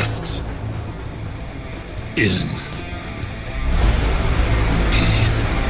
rest in peace.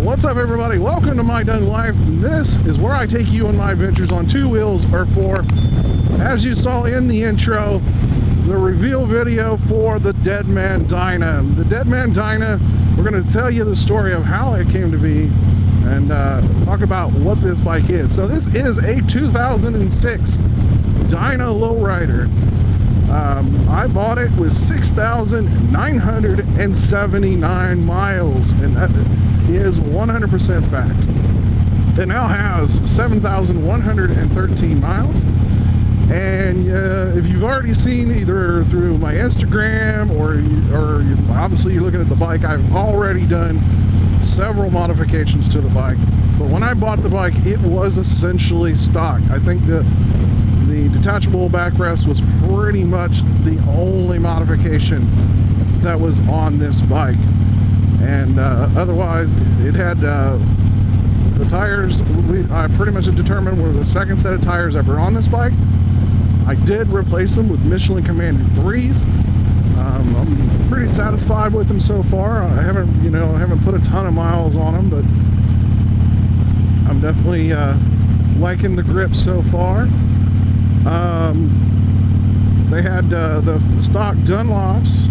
What's up, everybody? Welcome to MyDunnLife. This is where I take you on my adventures on two wheels or four. As you saw in the intro, the reveal video for the Deadman Dyna. The Deadman Dyna, we're going to tell you the story of how it came to be and talk about what this bike is. So this is a 2006 Dyna Low Rider. I bought it with 6,979 miles, and that is 100% fact. It now has 7,113 miles, and if you've already seen either through my Instagram or obviously you're looking at the bike, I've already done several modifications to the bike. But when I bought the bike, it was essentially stock. I think the detachable backrest was pretty much the only modification that was on this bike, and otherwise it had the tires. I pretty much determined were the second set of tires ever on this bike. I did replace them with Michelin Commander 3s. I'm pretty satisfied with them so far. I haven't put a ton of miles on them, but I'm definitely liking the grip so far. They had the stock Dunlops,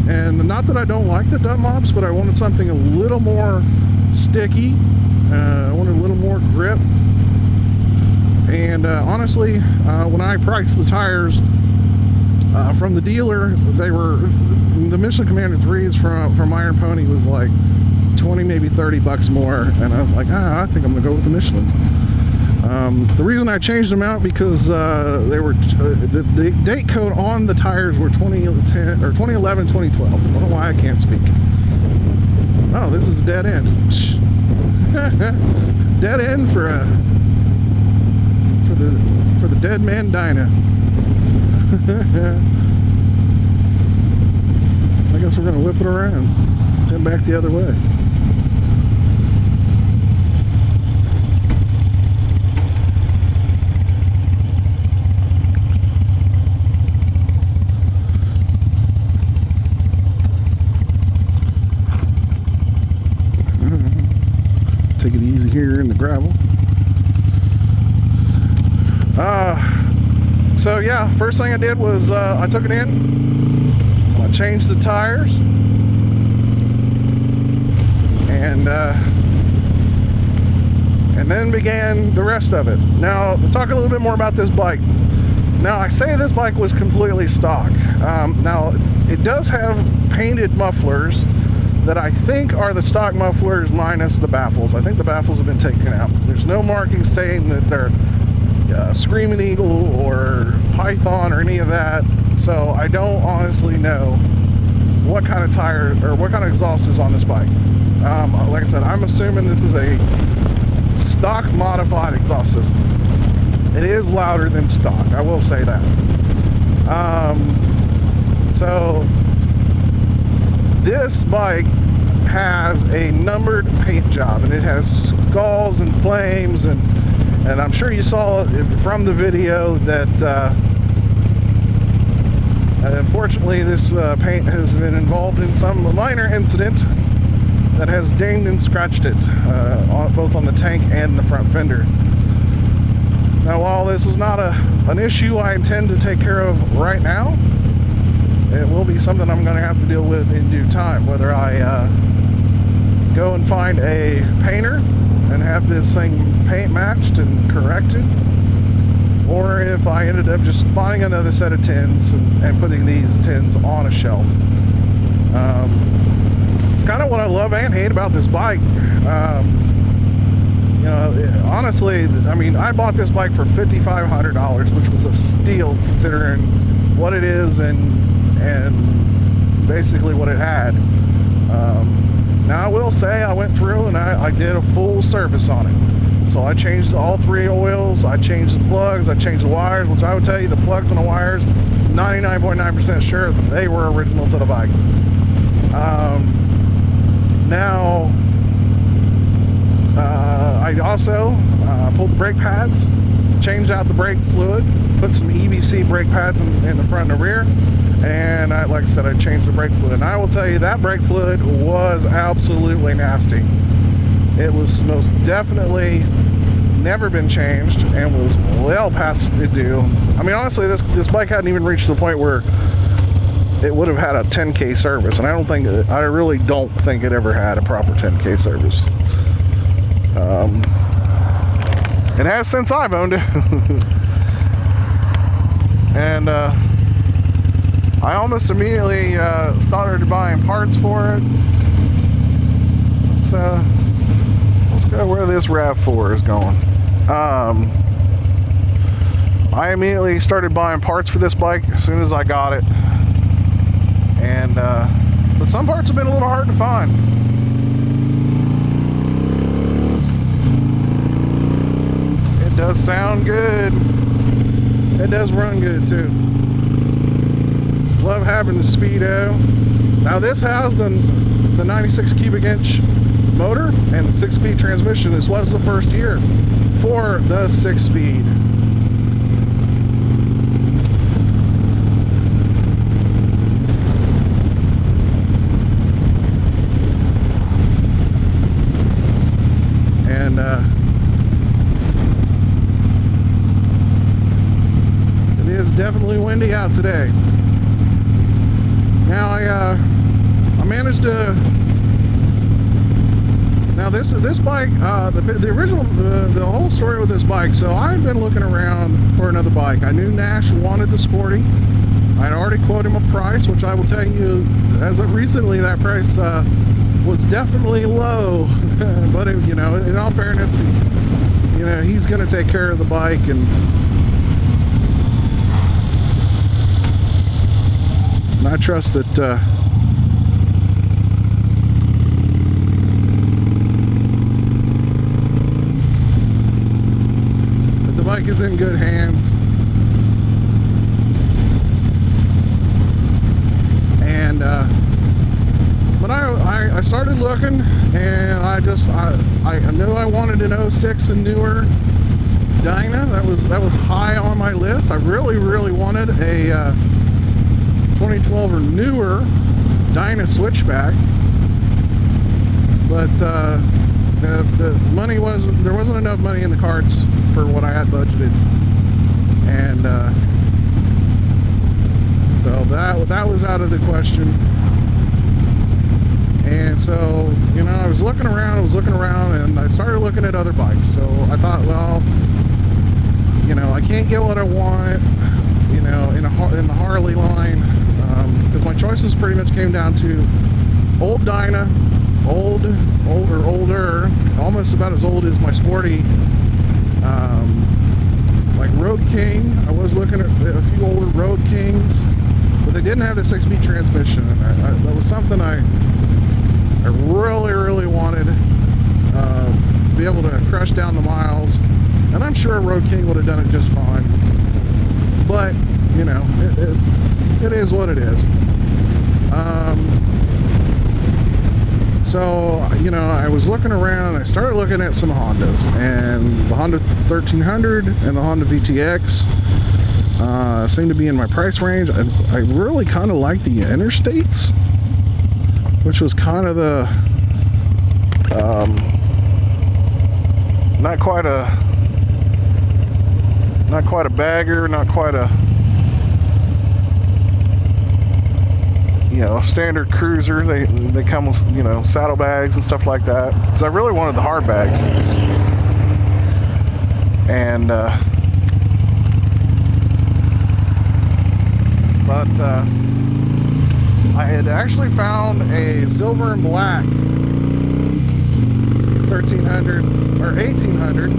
and not that I don't like the Dunlops, but I wanted something a little more sticky. I wanted a little more grip, and honestly, when I priced the tires from the dealer, they were the Michelin Commander 3s from Iron Pony was like 20, maybe 30 bucks more, and I was like, I think I'm gonna go with the Michelins. The reason I changed them out because they were the date code on the tires were 2010 or 2011, 2012. I don't know why I can't speak. Oh, this is a dead end. Dead end for the Deadman Dyna. I guess we're gonna whip it around, head back the other way. Take it easy here in the gravel. So yeah, first thing I did was I took it in, I changed the tires, and then began the rest of it. Now, to talk a little bit more about this bike. Now, I say this bike was completely stock. Now, it does have painted mufflers that I think are the stock mufflers minus the baffles. I think the baffles have been taken out. There's no marking saying that they're Screaming Eagle or Python or any of that, so I don't honestly know what kind of tire or what kind of exhaust is on this bike. Like I said, I'm assuming this is a stock modified exhaust system. It is louder than stock, I will say that. So this bike has a numbered paint job, and it has skulls and flames, and I'm sure you saw from the video that unfortunately this paint has been involved in some minor incident that has dinged and scratched it, both on the tank and the front fender. Now, while this is not an issue I intend to take care of right now, it will be something I'm going to have to deal with in due time, whether I go and find a painter and have this thing paint matched and corrected, or if I ended up just finding another set of tins and putting these tins on a shelf. It's kind of what I love and hate about this bike. You know, honestly, I mean, I bought this bike for $5,500, which was a steal considering what it is and basically what it had. Now I will say I went through and I did a full service on it. So I changed all 3 oils, I changed the plugs, I changed the wires, which I would tell you the plugs and the wires, 99.9% sure they were original to the bike. Now, I also pulled the brake pads, changed out the brake fluid, put some EBC brake pads in the front and the rear, and like I said, I changed the brake fluid. And I will tell you that brake fluid was absolutely nasty. It was most definitely never been changed and was well past due. I mean, honestly, this bike hadn't even reached the point where it would have had a 10K service, and I really don't think it ever had a proper 10K service. It has since I've owned it. And I almost immediately started buying parts for it. Let's go where this RAV4 is going. I immediately started buying parts for this bike as soon as I got it. And but some parts have been a little hard to find. It does sound good. It does run good too. Love having the Speedo. Now this has the 96 cubic inch motor and the 6-speed transmission. This was the first year for the 6-speed. And it is definitely windy out today. Now I managed to. Now this bike, the original, the whole story with this bike. So I've been looking around for another bike. I knew Nash wanted the Sporty. I had already quoted him a price, which I will tell you, as of recently, that price was definitely low. But it, you know, in all fairness, you know, he's going to take care of the bike, and I trust that. The bike is in good hands. And but I started looking, and I knew I wanted an 06 and newer Dyna. That was high on my list. I really wanted a 2012 or newer Dyna switchback, but the money there wasn't enough money in the cards for what I had budgeted, and so that was out of the question. And so, you know, I was looking around, and I started looking at other bikes. So I thought, well, you know, I can't get what I want, you know, in the Harley line, because my choices pretty much came down to old Dyna, older, almost about as old as my Sporty, like Road King. I was looking at a few older Road Kings, but they didn't have the 6-speed transmission, and that was something I really wanted, to be able to crush down the miles. And I'm sure a Road King would have done it just fine, but you know, it is what it is. So, you know, I was looking around, I started looking at some Hondas, and the Honda 1300 and the Honda VTX seem to be in my price range. I really kind of like the Interstates, which was kind of the not quite a bagger, not quite a, you know, standard cruiser. They come with, you know, saddlebags and stuff like that. So I really wanted the hard bags. And but I had actually found a silver and black 1300 or 1800,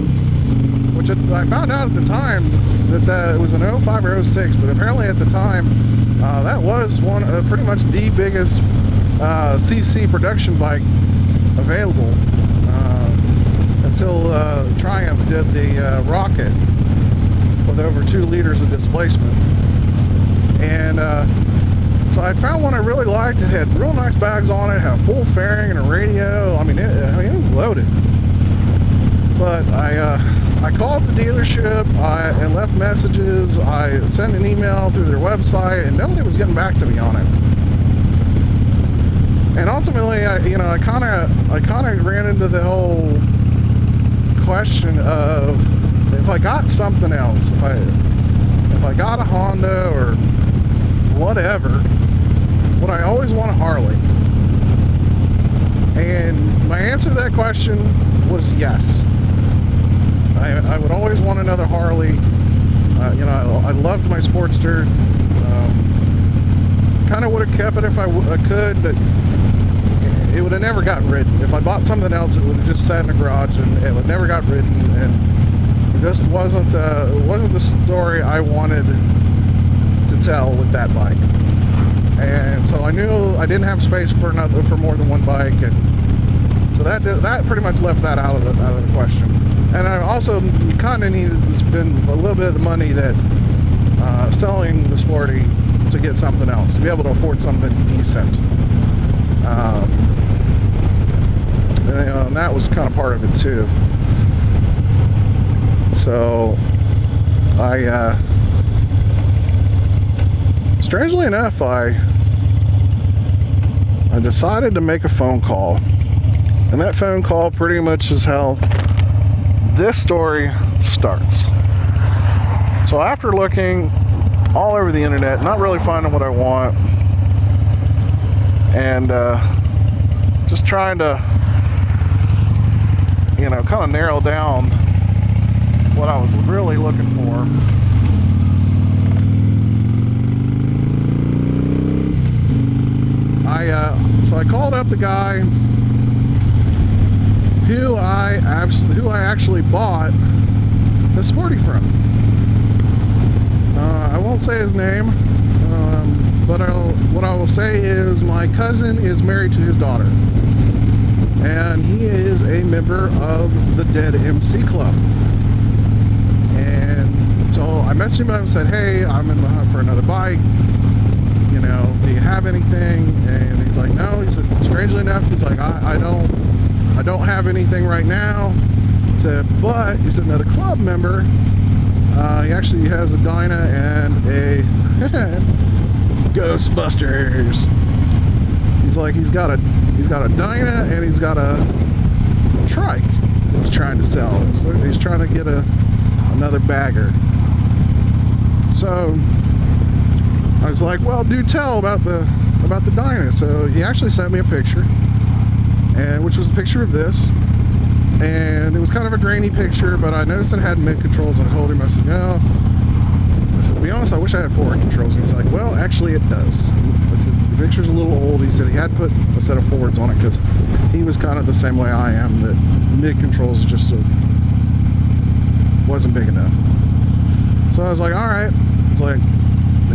which I found out at the time that it was an 05 or 06, but apparently at the time that was pretty much the biggest CC production bike available until Triumph did the Rocket with over 2 liters of displacement. And so I found one I really liked. It had real nice bags on it, had a full fairing and a radio. I mean, it was loaded. But I called the dealership and left messages. I sent an email through their website, and nobody was getting back to me on it. And ultimately, I kind of ran into the whole question of, if I got something else, if I got a Honda or whatever, would I always want a Harley? And my answer to that question was yes. I would always want another Harley. You know, I loved my Sportster. Kind of would have kept it if I could, but it would have never gotten ridden. If I bought something else, it would have just sat in the garage and it would never got ridden. And it just wasn't the story I wanted to tell with that bike. And so I knew I didn't have space for more than one bike, and so that pretty much left that out of the question. And I also kind of needed to spend a little bit of the money that selling the Sporty to get something else, to be able to afford something decent. And that was kind of part of it too. So strangely enough, I decided to make a phone call, and that phone call pretty much is how this story starts. So after looking all over the internet, not really finding what I want, and just trying to, you know, kind of narrow down what I was really looking for, so I called up the guy who I actually bought the Sporty from. I won't say his name, but what I will say is my cousin is married to his daughter, and he is a member of the Dead MC Club. And so I messaged him up and said, hey, I'm in the hunt for another bike. You know, do you have anything? And he's like, no. He said, strangely enough, he's like, I don't have anything right now. He said, but he's another club member. He actually has a Dyna and a Ghostbusters. He's like, he's got a Dyna and he's got a trike that he's trying to sell. So he's trying to get another bagger. So I was like, well, do tell about the Dyna. So he actually sent me a picture, and which was a picture of this, and it was kind of a grainy picture, but I noticed it had mid controls, and I told him, I said, no. I said, to be honest, I wish I had forward controls. And he's like, well, actually it does. I said, the picture's a little old. He said he had put a set of forwards on it because he was kind of the same way I am, that mid controls just wasn't big enough. So I was like, all right. It's like,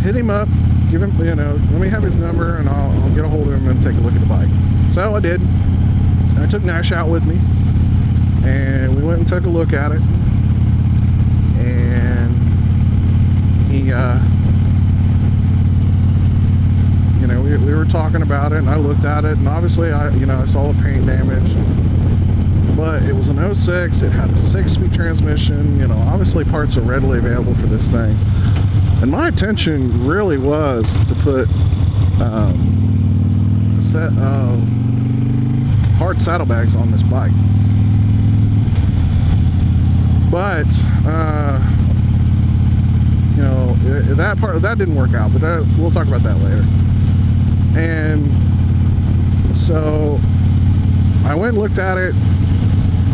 hit him up, give him, you know, let me have his number, and I'll get a hold of him and take a look at the bike. So I did. I took Nash out with me, and we went and took a look at it, and he, you know, we were talking about it, and I looked at it, and obviously I saw the paint damage, but it was an 06, it had a 6-speed transmission, you know, obviously parts are readily available for this thing. And my intention really was to put a set of hard saddlebags on this bike. But you know, that didn't work out, but we'll talk about that later. And so I went and looked at it.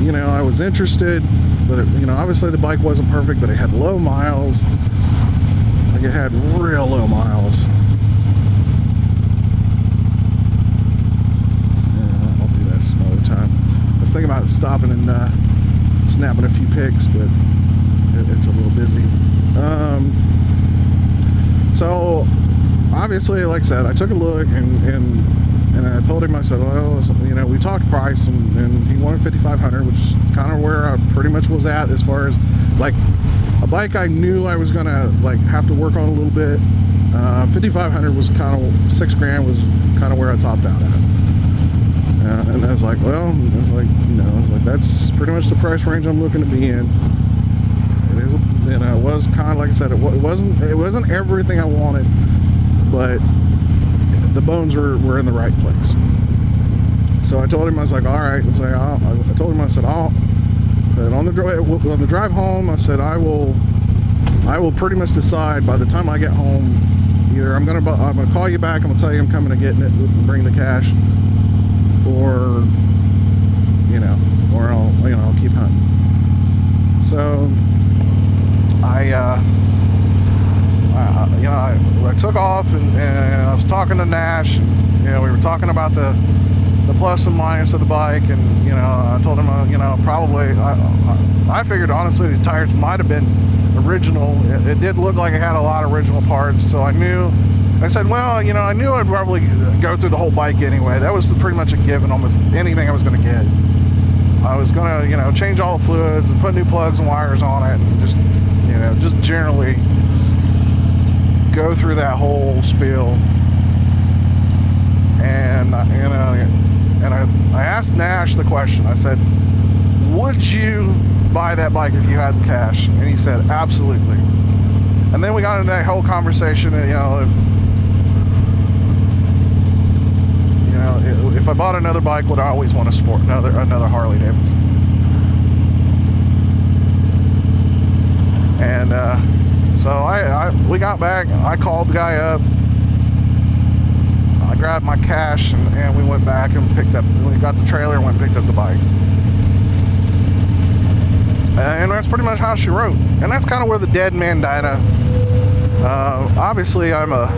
You know, I was interested, but it, you know, obviously the bike wasn't perfect, but it had low miles. Like, it had real low miles. Yeah, I'll do that some other time. I was thinking about stopping and snapping a few pics, but it's a little busy. So obviously, like I said, I took a look and I told him, I said, well, you know, we talked price, and he wanted $5,500, which is kind of where I pretty much was at, as far as like a bike I knew I was gonna like have to work on a little bit. $5,500 was kind of, $6,000 was kind of where I topped out at. And I was like, well, I was like, you know, I was like, that's pretty much the price range I'm looking to be in. It is, you know, it was kind of, like I said, it wasn't everything I wanted, but the bones were in the right place. So I told him, I was like, all right. I told him, I said, on the drive home, I said, I will pretty much decide by the time I get home. Either I'm gonna call you back, I'm gonna tell you I'm coming to get it and bring the cash, or you know, or I'll keep hunting. So I took off and I was talking to Nash, and you know, we were talking about the plus and minus of the bike, and you know, I told him, you know, probably I figured honestly these tires might have been original. It did look like it had a lot of original parts, so I said, well, you know, I knew I'd probably go through the whole bike anyway. That was pretty much a given. Almost anything I was going to get, I was going to, you know, change all the fluids and put new plugs and wires on it, and just, you know, just generally go through that whole spiel. And you know, and I asked Nash the question. I said, would you buy that bike if you had the cash? And he said, absolutely. And then we got into that whole conversation, you know, if I bought another bike, would I always want to sport another Harley Davidson? And so we got back, I called the guy up, I grabbed my cash, and we went back and we got the trailer and went and picked up the bike. And that's pretty much how she wrote. And that's kind of where the Dead Man Dyna. Obviously, I'm an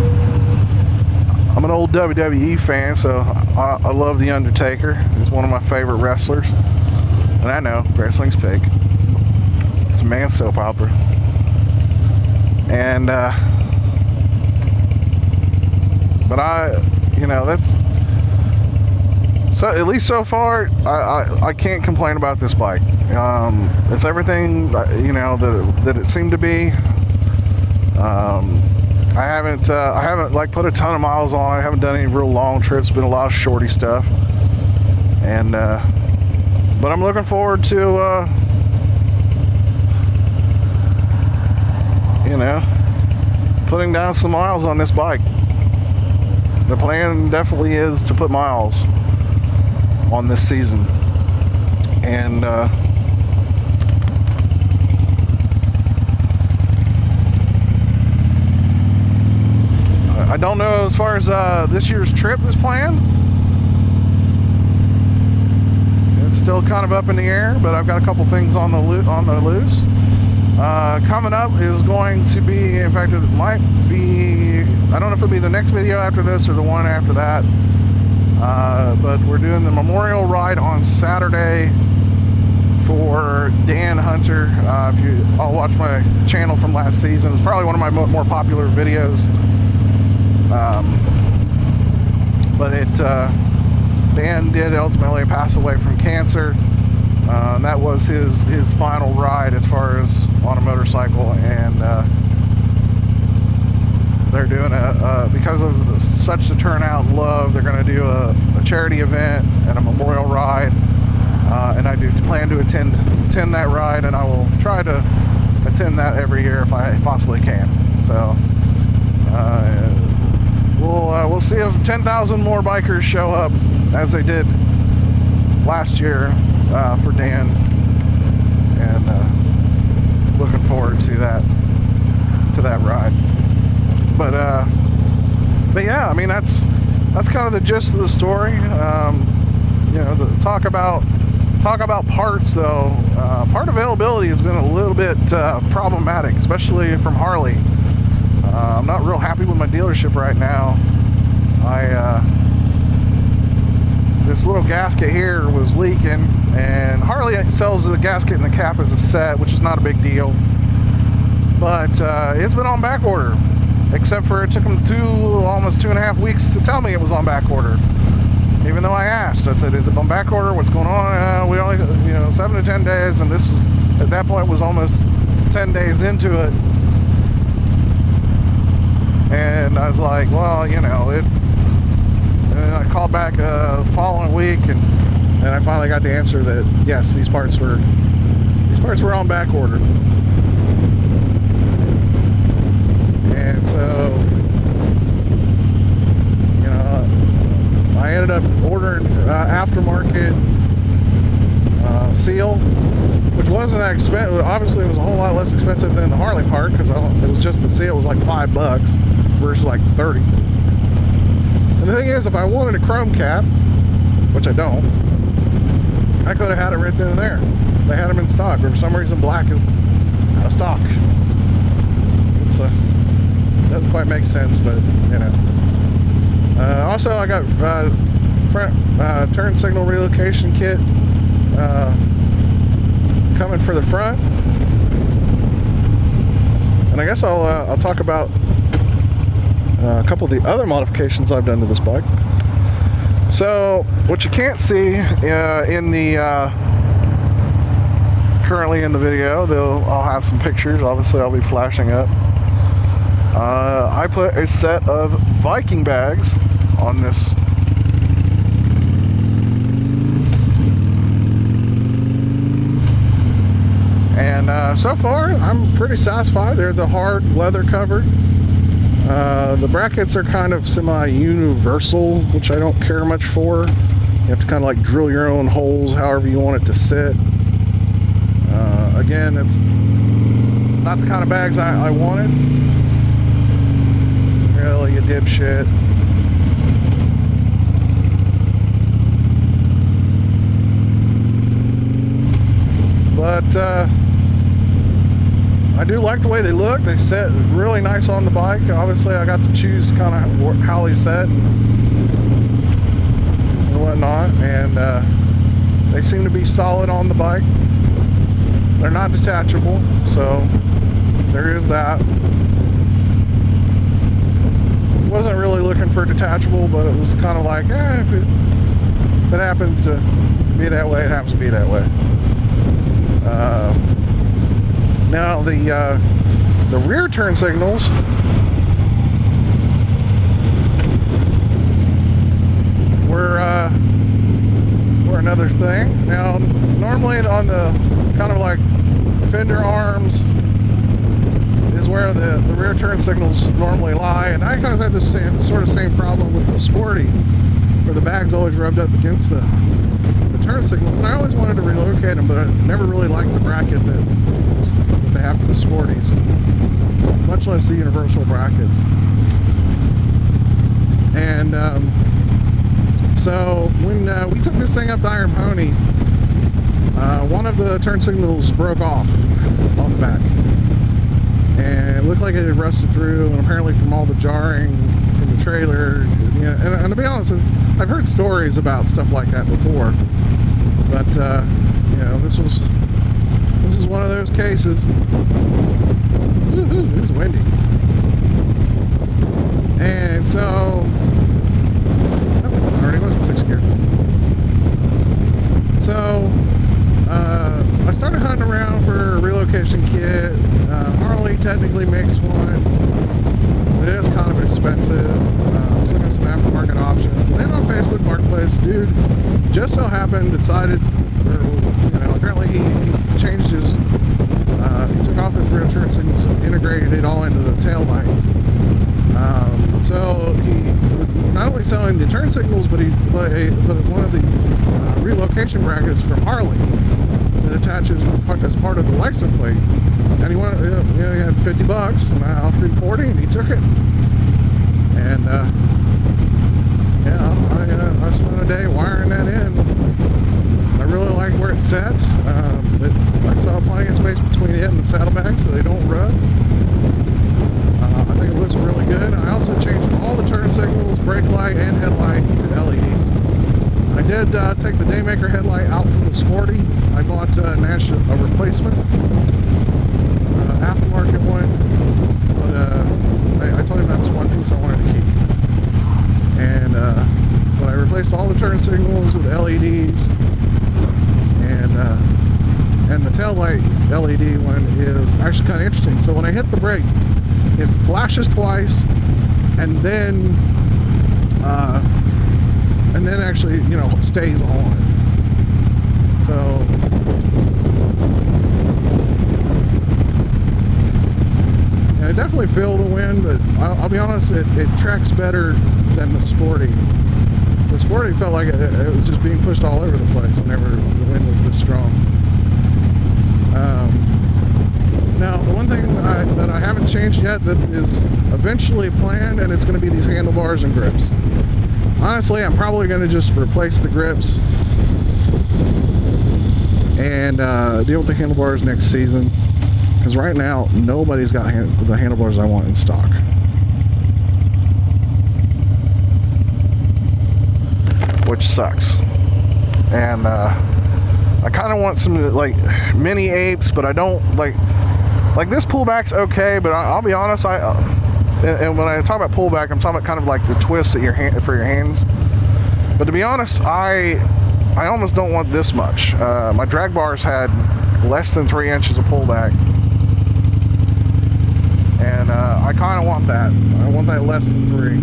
old WWE fan, so I love The Undertaker. He's one of my favorite wrestlers. And I know, wrestling's fake. It's a man's soap opera. And, but you know, that's, so at least so far, I can't complain about this bike. It's everything, you know, that it seemed to be. I haven't like put a ton of miles on it. I haven't done any real long trips. It's been a lot of shorty stuff. And but I'm looking forward to you know, putting down some miles on this bike. The plan definitely is to put miles on this season. And I don't know as far as this year's trip is planned. It's still kind of up in the air, but I've got a couple things on the loose. Coming up is going to be, in fact, it might be, I don't know if it'll be the next video after this or the one after that. But we're doing the memorial ride on Saturday for Dan Hunter. If you all watch my channel from last season, it's probably one of my more popular videos. But Dan did ultimately pass away from cancer. And that was his final ride as far as on a motorcycle, and they're doing because of such the turnout and love, they're going to do a charity event and a memorial ride, and I do plan to attend that ride, and I will try to attend that every year if I possibly can. So we'll see if 10,000 more bikers show up as they did last year for Dan, and looking forward to that ride. But yeah, I mean, that's kind of the gist of the story. You know, talk about parts though. Part availability has been a little bit problematic, especially from Harley. I'm not real happy with my dealership right now. This little gasket here was leaking, and Harley sells the gasket and the cap as a set, which is not a big deal. But it's been on back order, except for it took them almost 2.5 weeks to tell me it was on back order. Even though I asked, I said, "Is it on back order? What's going on?" We only, 7 to 10 days, and this was, at that point, was almost 10 days into it. And I was like, well, it. And I called back the following week, and I finally got the answer that yes, these parts were on back order. And so, I ended up ordering aftermarket seal, which wasn't that expensive. Obviously, it was a whole lot less expensive than the Harley part, because it was just the seal. It was like $5 versus like 30. And the thing is, if I wanted a chrome cap, which I don't, I could have had it right then and there. They had them in stock, but for some reason black is out of stock. Doesn't quite make sense, but also I got front turn signal relocation kit coming for the front, and I guess I'll talk about a couple of the other modifications I've done to this bike. So what you can't see in the currently in the video, I'll have some pictures. Obviously, I'll be flashing up. I put a set of Viking bags on this. And so far, I'm pretty satisfied. They're the hard leather covered. The brackets are kind of semi-universal, which I don't care much for. You have to kind of like drill your own holes however you want it to sit. Again, it's not the kind of bags I wanted. Really, you dipshit. But I do like the way they look. They sit really nice on the bike. Obviously, I got to choose kind of how they set and whatnot, and they seem to be solid on the bike. They're not detachable, so there is that. Wasn't really looking for detachable, but it was kind of like, if it happens to be that way, it happens to be that way. Now the rear turn signals were another thing. Now normally on the kind of like fender arms is where the rear turn signals normally lie, and I kind of had the same problem with the Sporty, where the bag's always rubbed up against the turn signals, and I always wanted to relocate them, but I never really liked the bracket that they have for the Sporties, much less the universal brackets. And so when we took this thing up to Iron Pony, one of the turn signals broke off on the back, and it looked like it had rusted through, and apparently from all the jarring from the trailer, and to be honest, I've heard stories about stuff like that before, but this is one of those cases. Woohoo, it's windy. And so already was in 6th gear. So I started hunting around for a relocation kit. Harley technically makes one, but it is kind of expensive. I was looking at some aftermarket options, and then on Facebook Marketplace, dude just so happened decided, apparently he changed his, he took off his rear turn signals and integrated it all into the taillight. So he was not only selling the turn signals, but one of the relocation Quick-Detach as part of the license plate. And he wanted, you know, he had $50, and I offered him 40, and he took it. And yeah, I spent a day wiring that in. I really like where it sets. I saw plenty of space between it and the saddlebags so they don't rub. I think it looks really good. I also changed all the turn signals, brake light, and headlight to LED. I did take the Daymaker headlight out from the Sporty. I bought a replacement, aftermarket one, but I told him that was one piece I wanted to keep. And but I replaced all the turn signals with LEDs, and the taillight LED one is actually kind of interesting. So when I hit the brake, it flashes twice, and then actually, you know, stays on. So I definitely feel the wind, but I'll be honest, it tracks better than the Sporty. The Sporty felt like it was just being pushed all over the place whenever the wind was this strong. Now, the one thing that I haven't changed yet that is eventually planned, and it's going to be these handlebars and grips. Honestly, I'm probably going to just replace the grips and deal with the handlebars next season, because right now nobody's got the handlebars I want in stock. Which sucks. And I kind of want some like mini apes, but I don't like this pullback's okay, but I'll be honest, and when I talk about pullback, I'm talking about kind of like the twist at your hand for your hands. But to be honest, I almost don't want this much. My drag bars had less than 3 inches of pullback, and I kind of want that. I want that less than 3.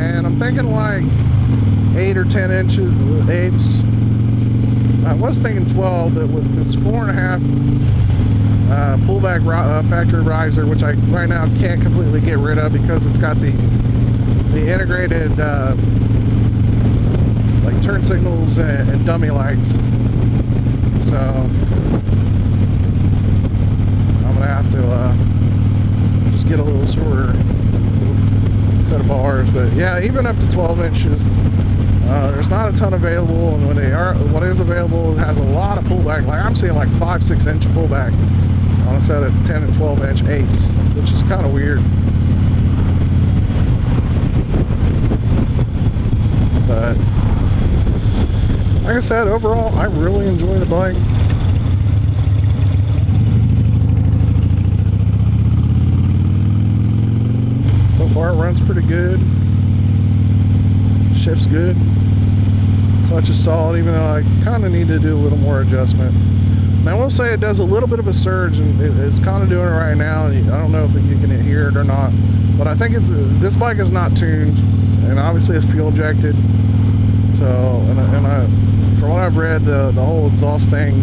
And I'm thinking like 8 or 10 inches with apes. I was thinking 12, but with this 4.5 pullback factory riser, which I right now can't completely get rid of because it's got the integrated like turn signals and dummy lights. So I'm gonna have to just get a little shorter set of bars. But yeah, even up to 12 inches. There's not a ton available, and when they are, what is available has a lot of pullback. Like I'm seeing like 5-6 inch pullback on a set of 10 and 12 inch apes, which is kind of weird. But like I said, overall, I really enjoy the bike. So far, it runs pretty good. Shift's good. Clutch is solid, even though I kind of need to do a little more adjustment. And I will say it does a little bit of a surge, and it's kind of doing it right now. And I don't know if you can hear it or not, but I think this bike is not tuned, and obviously it's fuel injected. So, and from what I've read, the whole exhaust thing,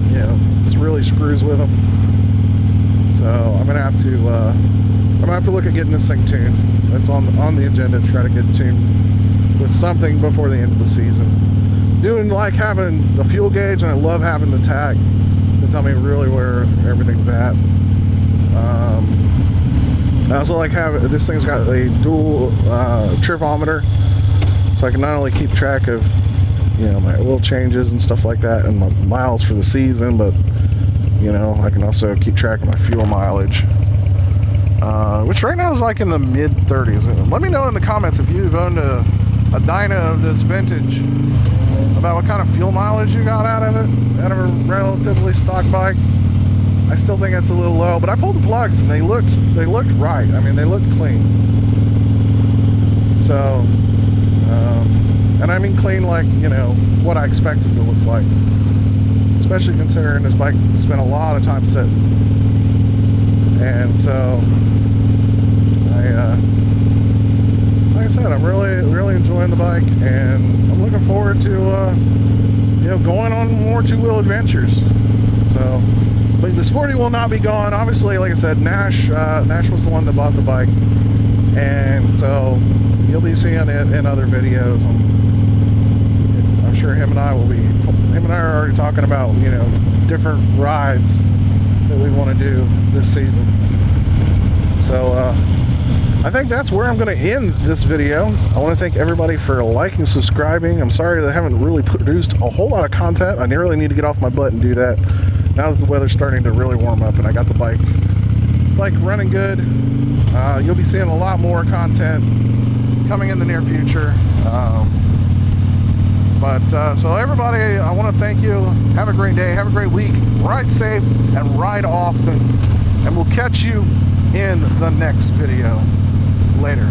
you know, it really screws with them. So I'm gonna have to look at getting this thing tuned. That's on the agenda, to try to get tuned with something before the end of the season. Doing like having the fuel gauge, and I love having the tach to tell me really where everything's at. I also like having, this thing's got a dual tripometer, so I can not only keep track of, you know, my oil changes and stuff like that, and my miles for the season, but you know, I can also keep track of my fuel mileage, which right now is like in the mid 30s. Let me know in the comments if you've owned a Dyna of this vintage, about what kind of fuel mileage you got out of it, out of a relatively stock bike. I still think it's a little low, but I pulled the plugs and they looked right. I mean, they looked clean. So, and I mean clean like, you know, what I expected to look like. Especially considering this bike spent a lot of time sitting. And so, like I said, I'm really enjoying the bike, and I'm looking forward to you know, going on more two-wheel adventures. So, but the Sporty will not be gone. Obviously, like I said, Nash was the one that bought the bike, and so you'll be seeing it in other videos. I'm sure sure him and I are already talking about, you know, different rides that we want to do this season. So I think that's where I'm going to end this video. I want to thank everybody for liking, subscribing. I'm sorry that I haven't really produced a whole lot of content. I really need to get off my butt and do that now that the weather's starting to really warm up and I got the bike running good. You'll be seeing a lot more content coming in the near future. So everybody, I want to thank you. Have a great day. Have a great week. Ride safe and ride often. And we'll catch you in the next video. Later.